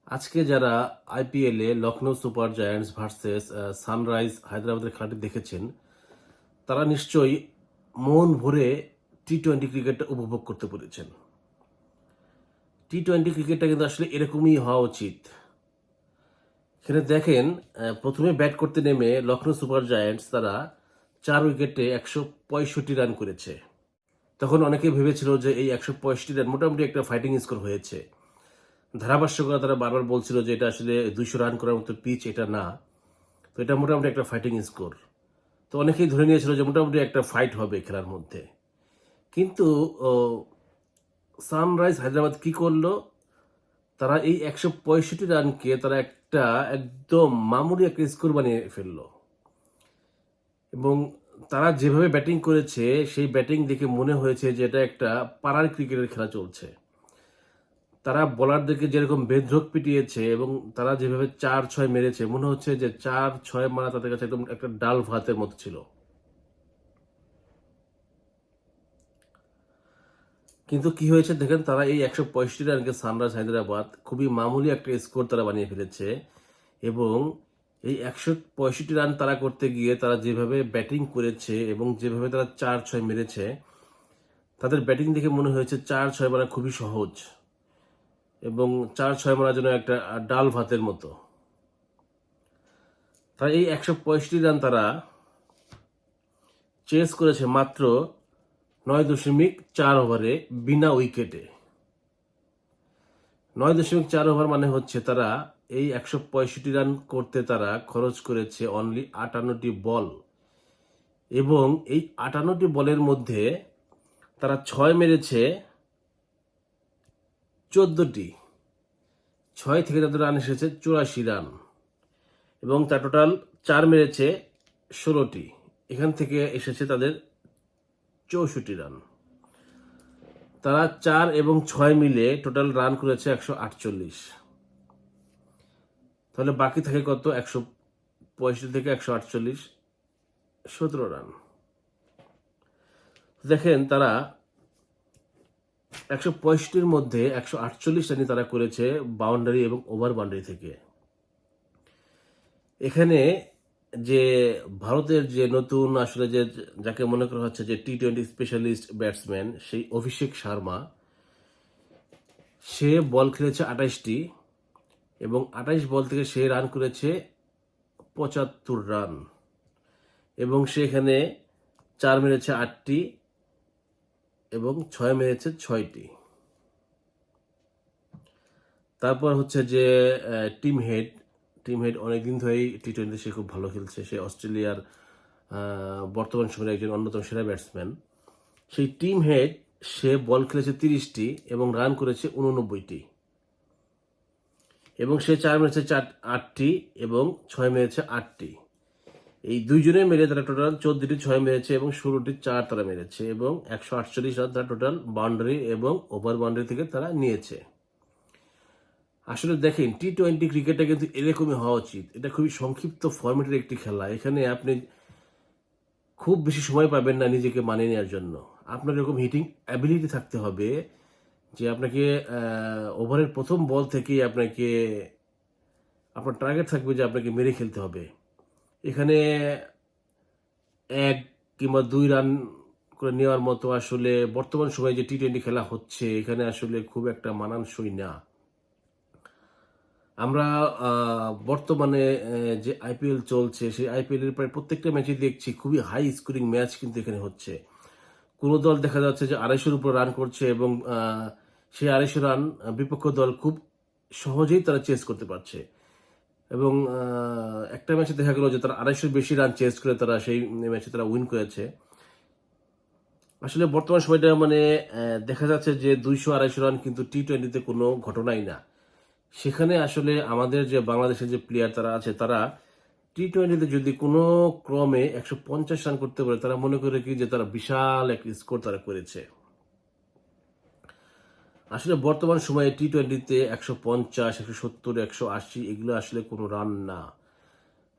আজকে যারা আইপিএলে Lucknow super giants versus sunrise হায়দ্রাবাদের খেলাটি দেখেছেন, তারা নিশ্চয়ই মন ভরে টি-20 ক্রিকেটটা উপভোগ করতে পেরেছেন। টি-20 ক্রিকেটটা কিন্তু আসলে এরকমই হওয়া উচিত। এখানে দেখেন, প্রথমে ব্যাট করতে নেমে লখনৌ সুপার জায়ান্টস তারা 4 উইকেটে 165 রান করেছে। তখন অনেকে ভেবেছিল যে এই 165 রান মোটামুটি একটা ফাইটিং স্কোর হয়েছে। ধারাভাষ্যকরা তারা বারবার বলছিল যে এটা আসলে 200 রান করার মতো পিচ এটা না, তো এটা মোটামুটি একটা ফাইটিং স্কোর। তো অনেকেই ধরে নিয়েছিল যে মোটামুটি একটা ফাইট হবে খেলার মধ্যে। কিন্তু সানরাইজ হায়দ্রাবাদ কি করলো, তারা এই 165 রানকে তারা একটা একদম মামুলি একটা স্কোর বানিয়ে ফেললো। এবং তারা যেভাবে ব্যাটিং করেছে সেই ব্যাটিং দেখে মনে হয়েছে যে এটা একটা পাড়ার ক্রিকেটের খেলা চলছে। তারা বোলারদেরকে যেরকম বেধড়ক পিটিয়েছে এবং তারা যেভাবে 4-6 মেরেছে, মনে হচ্ছে যে 4-6 মারা তাদের কাছে একদম একটা ডাল ভাতের মতো ছিল। কিন্তু কি হয়েছে দেখেন, তারা এই 165 রানকে সানরাইজ হায়দ্রাবাদ খুবই মামুলি একটা স্কোর তারা বানিয়ে ফেলেছে। এবং এই 165 রান তারা করতে গিয়ে তারা যেভাবে ব্যাটিং করেছে এবং যেভাবে তারা 4-6 মেরেছে, তাদের ব্যাটিং দেখে মনে হয়েছে 4-6 মারা খুবই সহজ এবং 4-6 মারা যেন একটা ডাল ভাতের মতো। তারা এই 165 রান তারা চেস করেছে মাত্র 9.4 ওভারে বিনা উইকেটে। 9.4 ওভার মানে হচ্ছে তারা এই 165 রান করতে তারা খরচ করেছে অনলি 58টি বল। এবং এই 58টি বলের মধ্যে তারা 6 মেরেছে 14টি। 6 থেকে তাদের রান এসেছে 84 রান এবং তার টোটাল 4 মেরেছে 16টি। এখান থেকে এসেছে তাদের 64 রান। তারা 4 এবং 6 মিলে টোটাল রান করেছে 148। তাহলে বাকি থাকে কত? 165 থেকে 148, 17 রান। দেখেন, তারা 165-র মধ্যে 148 রানই তারা করেছে বাউন্ডারি এবং ওভার বাউন্ডারি থেকে। এখানে যে ভারতের যে নতুন আসলে যে যাকে মনে করা হচ্ছে যে টি-20 স্পেশালিস্ট ব্যাটসম্যান, সেই অভিষেক শর্মা, সে বল খেলেছে 28টি এবং 28 বল থেকে সে রান করেছে 75 রান এবং সে এখানে 4 মেরেছে 8টি এবং 6 মেরেছে 6টি। তারপর হচ্ছে যে টিম হেড অনেকদিন ধরেই টি-20 সে খুব ভালো খেলছে। সে অস্ট্রেলিয়ার বর্তমান সময়ের একজন অন্যতম সেরা ব্যাটসম্যান। সেই টিম হেড সে বল খেলেছে 30টি এবং রান করেছে 89টি এবং সে 4 মেরেছে 8টি এবং 6 মেরেছে 8টি। এই দুইজনে মেরে তারা টোটাল 14টি 6 মেরেছে এবং 16টি 4 তারা মেরেছে এবং 148 রান তারা টোটাল বাউন্ডারি এবং ওভার বাউন্ডারি থেকে তারা নিয়েছে। আসলে দেখেন, টি-20 ক্রিকেটটা কিন্তু এরকমই হওয়া উচিত। এটা খুবই সংক্ষিপ্ত ফরম্যাটের একটি খেলা। এখানে আপনি খুব বেশি সময় পাবেন না নিজেকে মানিয়ে নেওয়ার জন্য। আপনার এরকম হিটিং অ্যাবিলিটি থাকতে হবে যে আপনাকে ওভারের প্রথম বল থেকেই আপনার টার্গেট থাকবে যে আপনাকে মেরে খেলতে হবে। এখানে 1 কিংবা 2 রান করে নেওয়ার মতো আসলে বর্তমান সময়ে যে টি-20 খেলা হচ্ছে, এখানে আসলে খুব একটা মানানসই না। আমরা বর্তমানে যে আইপিএল চলছে, সেই আইপিএলের প্রায় প্রত্যেকটা ম্যাচই দেখছি খুবই হাই স্কোরিং ম্যাচ কিন্তু এখানে হচ্ছে। কোনো দল দেখা যাচ্ছে যে 250-র উপর রান করছে এবং সেই 250 রান বিপক্ষ দল খুব সহজেই তারা চেস করতে পারছে। এবং একটা ম্যাচে দেখা গেল যে তারা 250-র বেশি রান চেস করে তারা সেই ম্যাচে তারা উইন করেছে। আসলে বর্তমান সময়টা মানে দেখা যাচ্ছে যে 200-250 রান কিন্তু টি-20-তে কোনো ঘটনাই না। সেখানে আসলে আমাদের যে বাংলাদেশের যে প্লেয়ার তারা আছে, তারা টি-20-তে যদি কোনো ক্রমে 150 রান করতে পারে, তারা মনে করে কি যে তারা বিশাল একটা স্কোর তারা করেছে। আসলে বর্তমান সময়ে টি-20-তে 150, 170, 180 এগুলো আসলে কোনো রান না।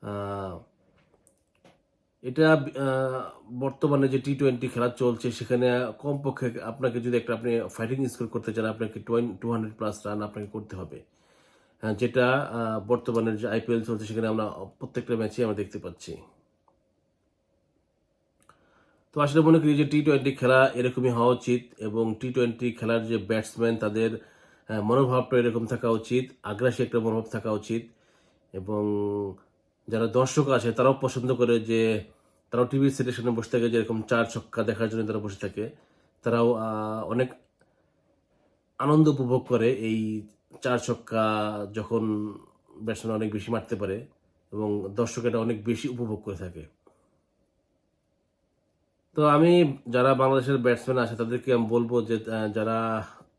আহ, এটা বর্তমানে যে টি-20 খেলা চলছে, সেখানে কমপক্ষে আপনাকে যদি আপনি ফাইটিং স্কোর করতে চান, আপনাকে 200+ রান আপনাকে করতে হবে। যেটা বর্তমানের যে আইপিএল চলছে সেখানে আমরা প্রত্যেকটা ম্যাচে আমরা দেখতে পাচ্ছি। তো আসলে মনে করি যে টি-20 খেলা এরকমই হওয়া উচিত এবং টি-20 খেলার যে ব্যাটসম্যান তাদের মনোভাবটা এরকম থাকা উচিত, আগ্রাসী একটা মনোভাব থাকা উচিত এবং যারা দর্শক আছে তারাও পছন্দ করে যে তারাও টিভি সেটের সামনে বসে থাকে, যেরকম 4 ছক্কা দেখার জন্য তারা বসে থাকে। তারাও অনেক আনন্দ উপভোগ করে এই 4 ছক্কা যখন ব্যাটসম্যান অনেক বেশি মারতে পারে এবং দর্শক এটা অনেক বেশি উপভোগ করে থাকে। তো আমি যারা বাংলাদেশের ব্যাটসম্যান আছে তাদেরকে আমি বলবো যে যারা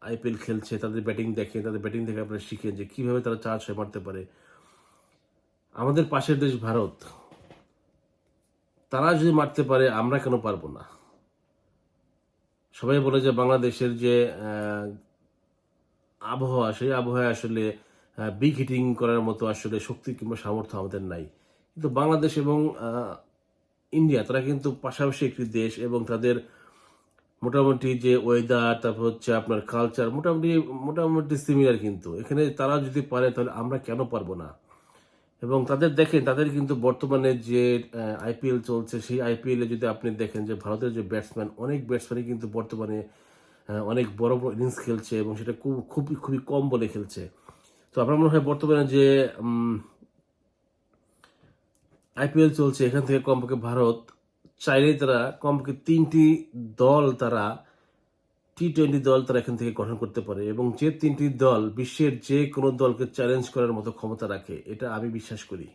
আইপিএল খেলছে তাদের ব্যাটিং দেখে, তাদের ব্যাটিং দেখে আপনারা শিখেন যে কিভাবে তারা 4-6 মারতে পারে। আমাদের পাশের দেশ ভারত, তারা যদি মারতে পারে আমরা কেন পারবো না? সবাই বলে যে বাংলাদেশের যে আবহাওয়া, সেই আবহাওয়ায় আসলে বিগ হিটিং করার মতো আসলে শক্তি কিংবা সামর্থ্য আমাদের নাই। কিন্তু বাংলাদেশ এবং ইন্ডিয়া তারা কিন্তু পাশাপাশি একটি দেশ এবং তাদের মোটামুটি যে ওয়েদার, তারপর হচ্ছে আপনার কালচার মোটামুটি সিমিলার, কিন্তু এখানে তারা যদি পারে তাহলে আমরা কেন পারবো না? এবং তাদের দেখেন, তাদের কিন্তু বর্তমানে যে আইপিএল চলছে সেই আইপিএলে যদি আপনি দেখেন যে ভারতের যে ব্যাটসম্যান, অনেক ব্যাটসম্যানই কিন্তু বর্তমানে অনেক বড় বড় ইনিংস খেলছে এবং সেটা খুবই খুবই কম বলে খেলছে। তো আমার মনে হয় বর্তমানে যে আইপিএল চলছে এখান থেকে কমপক্ষে ভারত চাইলেই তারা কমপক্ষে 3টি দল, তারা টি-20 দল তারা এখান থেকে গঠন করতে পারে এবং যে 3টি দল বিশ্বের যে কোনো দলকে চ্যালেঞ্জ করার মতো ক্ষমতা রাখে, এটা আমি বিশ্বাস করি।